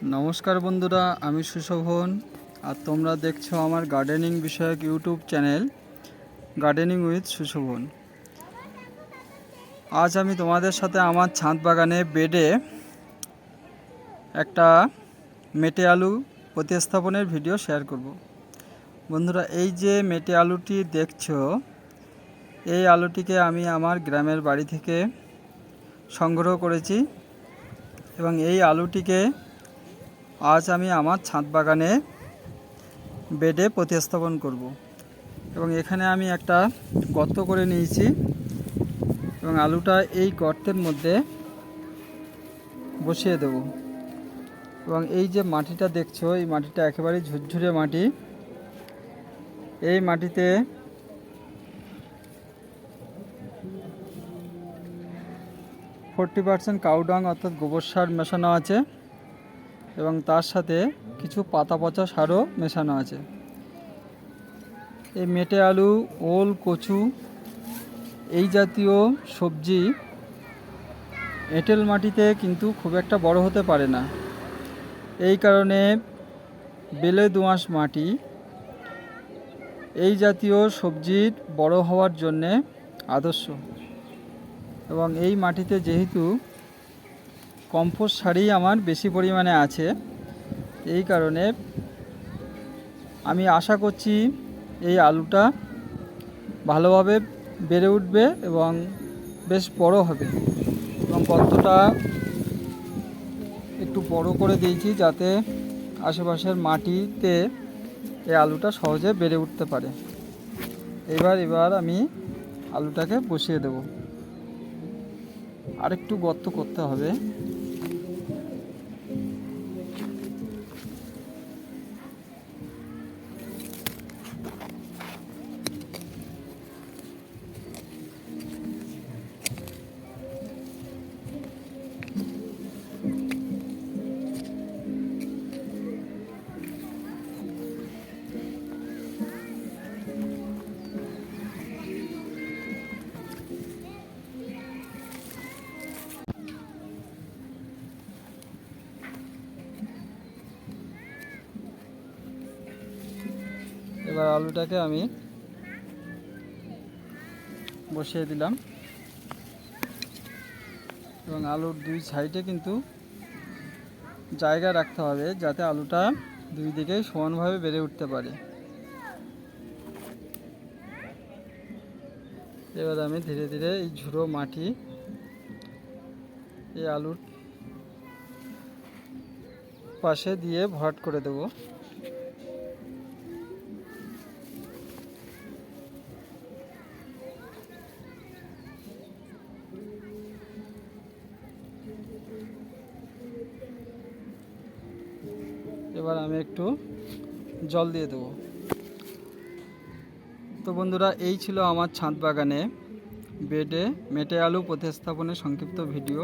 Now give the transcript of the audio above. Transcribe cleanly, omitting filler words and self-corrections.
नमस्कार बंधुरा आमी सुशोभन और तोमरा देखछो आमार गार्डनिंग विषयक यूट्यूब चैनल गार्डनिंग उइथ सुशोभन। आज आमी तोमादेर साथे आमार छाद बागाने बेडे एकटा मेटे आलू प्रतिस्थापनेर भिडियो शेयर करब। बंधुरा এই যে মেটে আলুটি দেখছো এই আলুটিকে আমি আমার গ্রামের বাড়ি থেকে সংগ্রহ করেছি এবং এই আলুটিকে आज आमी आमार छाद बागाने बेडे प्रतिस्थापन करब एबं एखाने आमी एकटा गर्त करे निয়েছি एबं आलूटा এই गर्तेर मध्य बसिए देब एबं এই যে মাটিটা দেখছো এই মাটিটা একেবারে ঝুরঝুরে মাটি। এই মাটিতে 40% কাউ ডাং অর্থাৎ গোবর সার মেশানো আছে এবং তার সাথে কিছু পাতা পচা সারও মেশানো আছে। এই মেটে আলু, ওল, কচু এই জাতীয় সবজি এঁটেল মাটিতে কিন্তু খুব একটা বড় হতে পারে না। এই কারণে বেলে দোআঁশ মাটি এই জাতীয় সবজির বড় হওয়ার জন্যে আদর্শ এবং এই মাটিতে যেহেতু কম্পোস্ট সারই আমার বেশি পরিমাণে আছে এই কারণে আমি আশা করছি এই আলুটা ভালোভাবে বেড়ে উঠবে এবং বেশ বড় হবে এবং গর্তটা একটু বড় করে দিয়েছি যাতে আশেপাশের মাটিতে এই আলুটা সহজে বেড়ে উঠতে পারে। এবার আমি আলুটাকে বসিয়ে দেব। আরেকটু গর্ত করতে হবে। এবার আলুটাকে আমি বসিয়ে দিলাম এবং আলুর দুই সাইডে কিন্তু জায়গা রাখতে হবে যাতে আলুটা দুই দিকেই সমানভাবে বেড়ে উঠতে পারে। এবার আমি ধীরে ধীরে এই ঝুড়ো মাটি এই আলুর পাশে দিয়ে ভরাট করে দেব। এবার আমি একটু জল দিয়ে দেব। তো বন্ধুরা এই ছিল আমার ছাদ বাগানে বেডে মেটে আলু প্রতিস্থাপনের সংক্ষিপ্ত ভিডিও।